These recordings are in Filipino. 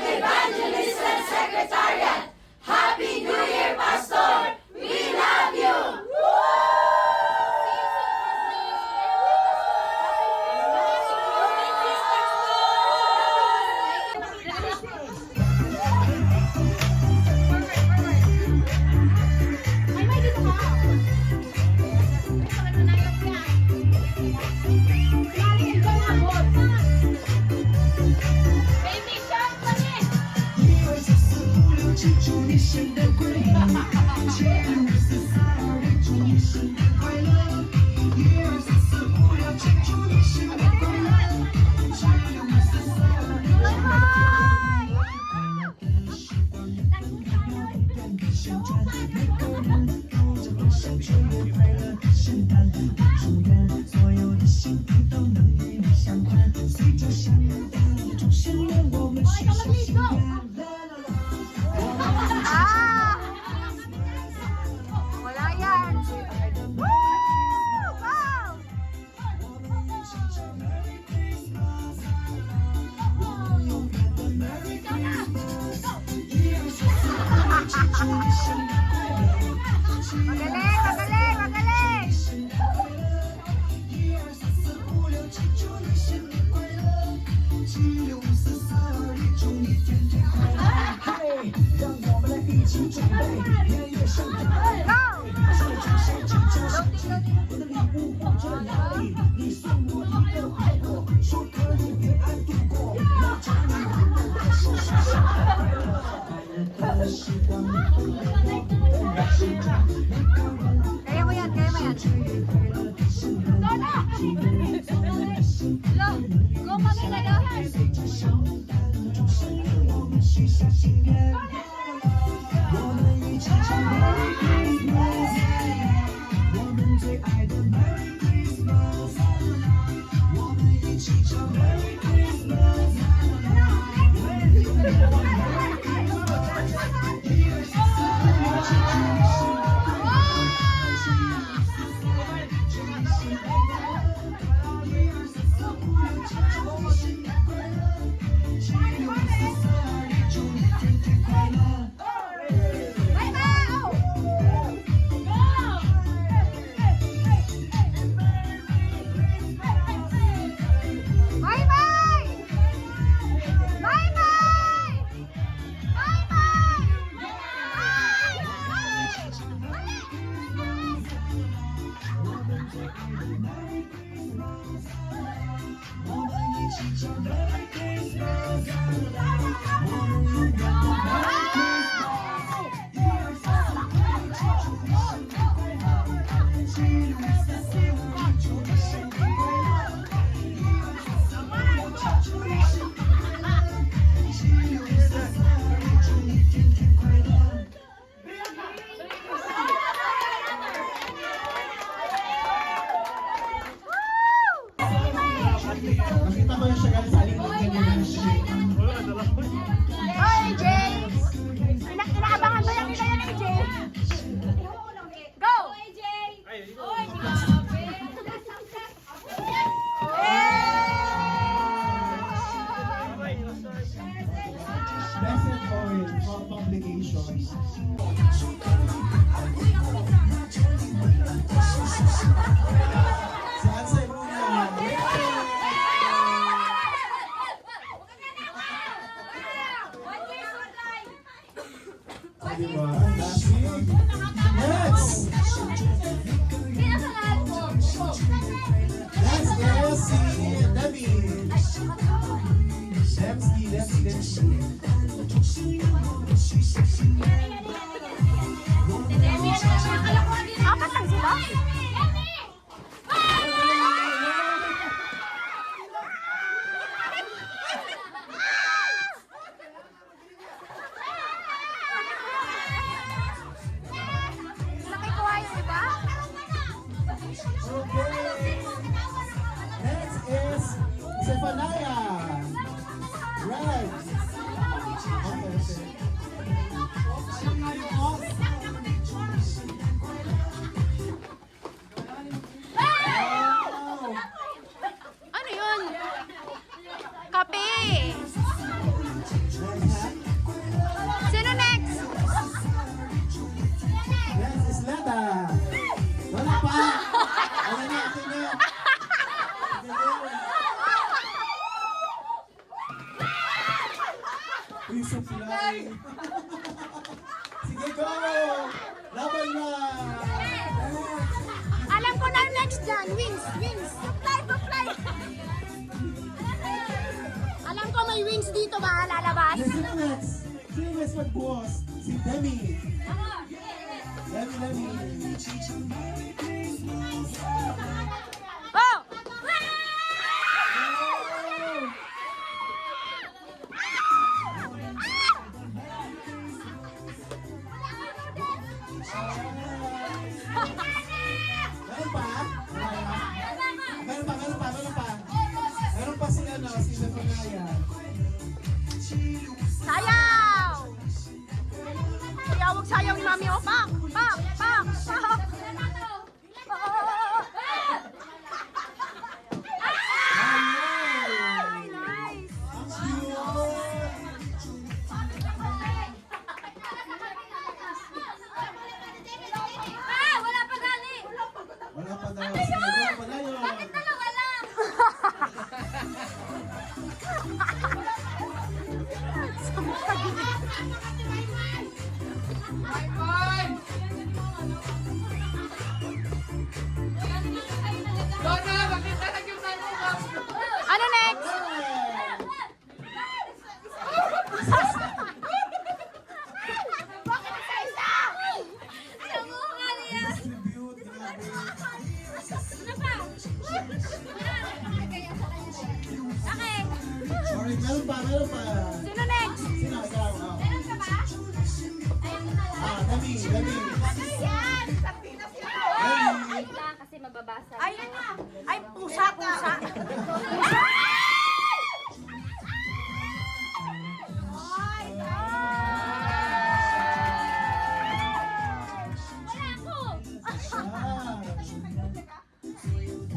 Evangelist and Secretariat. Happy New Year, Pastor! We love you!祝你生日快乐！节日442，祝你生日快乐！1、2、3、4、5、6、7，祝你生日快乐！节日442，祝你快乐的时光，不断的旋转，每个人都在欢声祝你快乐！圣诞祝愿所有的幸福都能与你相伴，随着响亮的钟声，让我们许下心愿。 Wala yan! Woo! Wow! Magaling! Magaling! Magaling! Hey, 让我们来一起准备年夜圣诞。 我的礼物放在哪里？你送我一个好过，说可以平安度过。那祝你快乐，说是圣诞快乐，快乐的时光你会有多的时光？每个人 Kaya mo yan! Kaya mo yan! 祝你快乐的圣诞，祝愿所有的幸福都能随着圣诞钟声，让我们许下心愿。我们一起唱 Merry Christmas。 我们最爱的 Merry Christmas， 我们一起唱 Merry Christmas。Merry Christmas， 1、2、3、4、5、6、7，祝你生日快乐！祝你生日快乐！1、2、3、4、5、6、7，祝你生日快乐！7、6、4、3、2、1，祝你天天快乐！ Nakita ko na siya galing sa aling Oh, AJ! Inaabangan mo yan nila yan, AJ! Go! AJ! Oy, grabe! Blessed oil for publications. Si Ansay muna. Diba? Next! Next is si Debbie. Dempsey. Apat lang sila? Nakikuha yung iba? Okay. Next is Zephaniah. Red. Ano yun? Kape! Uy, supply. Sige, go! Laban na! Alam ko na next dyan. Wings, wings. Supply, supply. Alam ko may wings dito ba lalabas? Sino next? Sino next magbuhos? Si Demi. Demi. Oh! Meron pa? Meron pa si ano, si Zephaniah. Sayaw! Sayawag sayaw ni Mami. Oh, pak! Pak! Pak! Pak! Ay, nice! Ang cute! Wala pa gali! Wala pa daw. Sige, go, wala yun. Dalawa lang! Ano next? Bakit isa-isa? Namukha niya! Distribute, grabe. Ano pa? Okay. Alright, meron pa. Sino next? Sino? Ikaw. Oh. Meron ka ba? Demi. Yan! Demi. Lang kasi mababasa. Ay, pusa. Wala ako! Ah.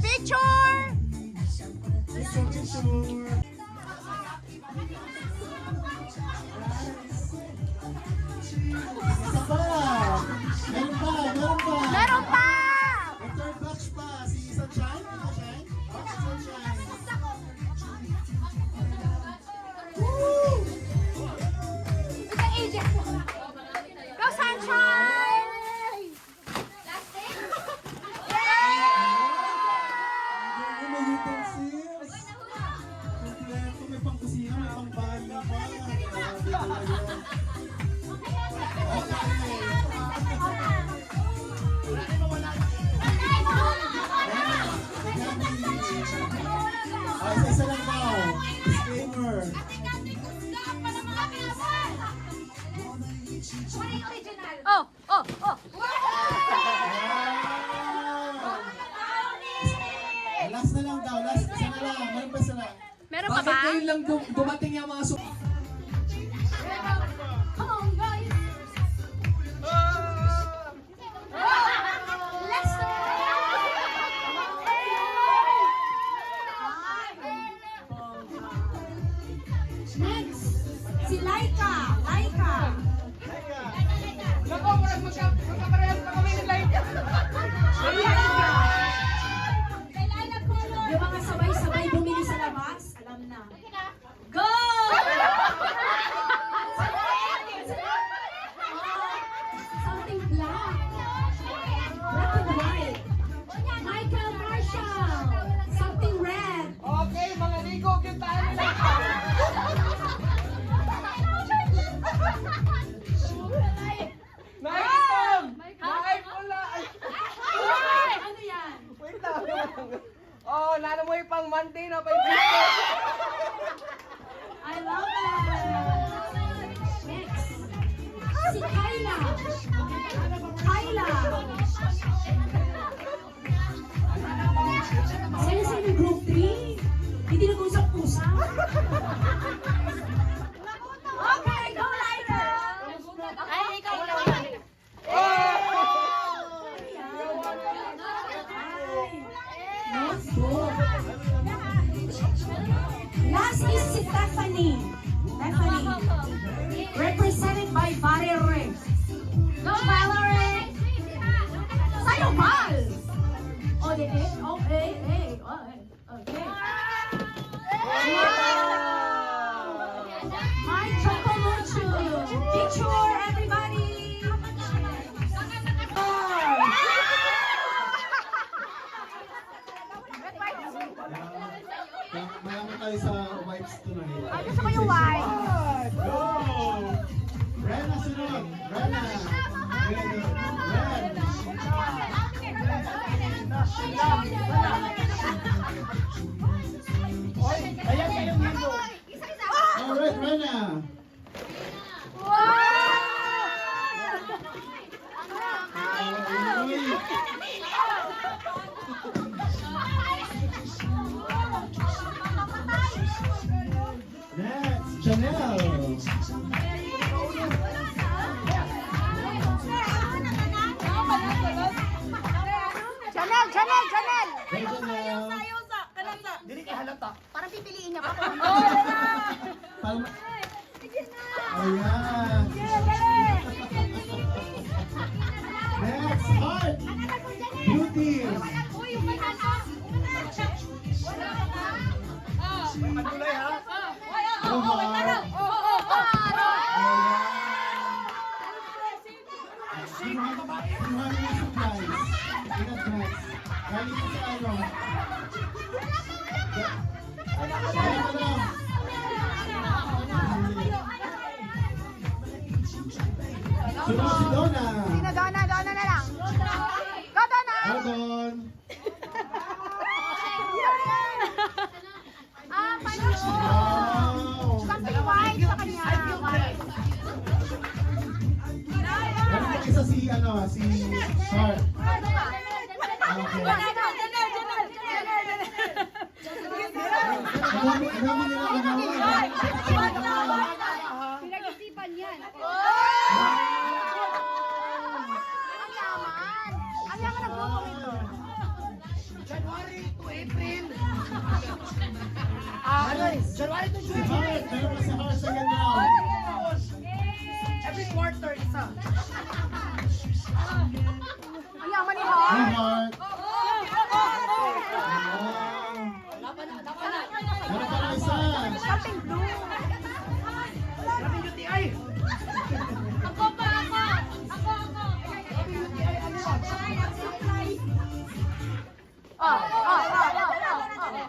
Picture! Picture. Isa pa. Meron pa. Meron pa! May third batch pa. Si Sunshine. Sunshine. Woo! Go, Sunshine! May utensils. Kompleto. May pangkusina. May pangbahay pa. Grabe talaga. Isa lang daw. Disclaimer. Oh! Last na lang daw. Last. Isa na lang. Meron pa isa lang. Meron pa Bakit ba? ngayon lang dumating yung mga Come on, guys! Let's go! Next! Si Laika! Laika! Yung mga sabay-sabay bumili sa labas, alam na. Go! Something black. Black and white. Michael Marshall. Something red. Okay, mga ligo, kita nila. Naipon! Naipon na! Ano yan? Wait lang. Oh, nalo mo yung pang Monday na pa I love it. Next. Si Kyla. Kyla. Sino yung group 3? Hindi nag-usap-usap. Okay, go Laika. Ay, ikaw lang. Let's go. Last is si Stephanie. Represented by Valerie. Go Valerie! Sa'yo, Val! Oh, di eh? Oh, eh. Oh, eh. Okay. Wow! My Chocomocho. Picture, everybody. Mayaman tayo sa wipes tonight. Ay, gusto ko yung white. Go! Rena, sunod! Rena! Red! Alright, Rena! Next, Janelle! Janelle, Janelle, Janelle. Hey, Janelle! Parang pipiliin niya pa. Parang... Ayan! Next, Heart! Beauty! Go, Heart! Ayan! Kinuha niya yung supplies. Ingat, Max. Galing ko sa ano. Ayan ka lang. Sunod si Donna. Sino, Donna? Donna na lang. Go, Donna! Pardon. Paano? Wow. Something white sa kanya. White. Meron pa isa si, ano, si Heart. Okay. Ang dami nila Pinag-isipan yan. Ang yaman. Ang yaman nagluto nito. Si Heart. Meron pa si Heart sa ganda. Ang yaman ni Hi, Heart. Heart. Meron pa na isa. Something blue.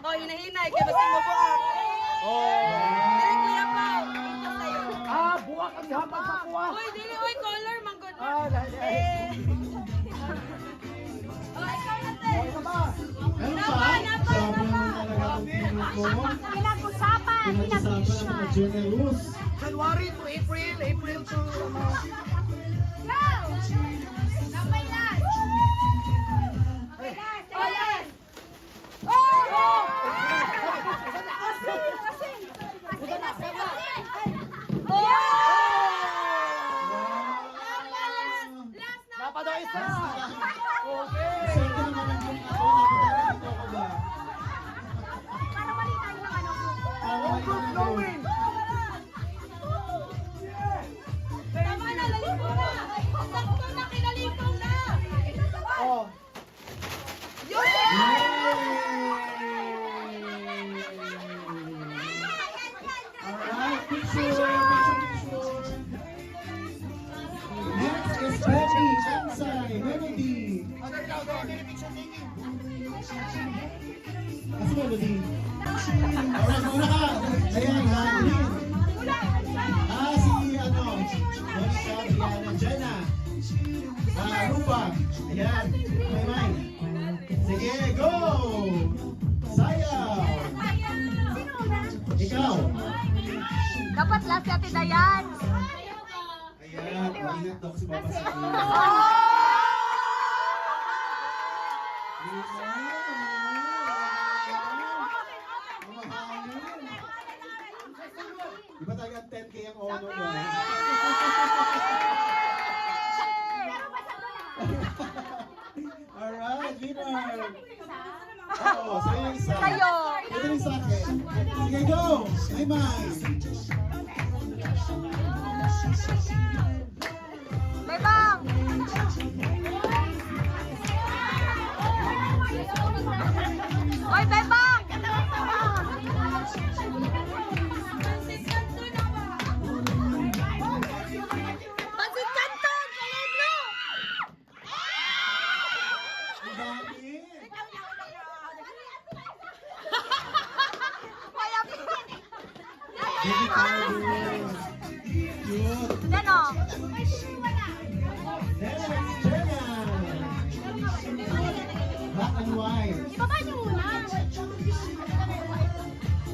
Oh, hinahinay, kaya basta mo po ah. Dili, kuya pa. Buwak ang hapag sa kuha. Uy, dili, uy, color, manggod. Meron pa. Grabe naman talaga ang pinuto. Pinag-usapan. Pinag-usapan ng mga generous. January to April, April to dapat daw isa. Swerte naman ang yung ako. Napatalik ako ba? Para malita yung ano. Overflowing. Tama na, lalito na. Sakto na, kinalito na. Oh. Alright, picture. Next is Betty, Ansay, Melody. Kasi Melody. Alright, muna ka. Ayan, Green. Si ano, Monica, Brianna, Jenna. Rupa. Ayan, May. Sige, go! Sayaw! Ikaw. Dapat last si Ate Dayan. Ayan, maingat daw si Papa sa iyo. Di ba talaga 10K ang honor mo? Alright, winner! Oo, sa'yo yung isa. Sa'yo. Ito yung sa akin. Sige, go! Ay, Mai! Bebang! Oy, Bebang! Cute. Yan o. Next, Jenna. Black and white. Ibaba niyo muna.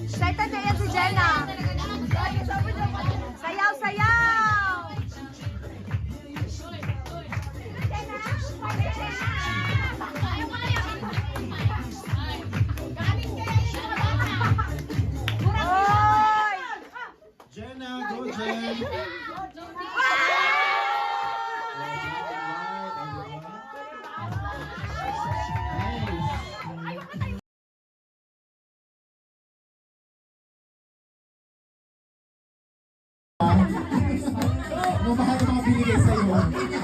Excited na yan si Jenna. Sayaw, sayaw! Hoy! Jenna, go Jen. Nice. Ano ba mga binigay sa'yo?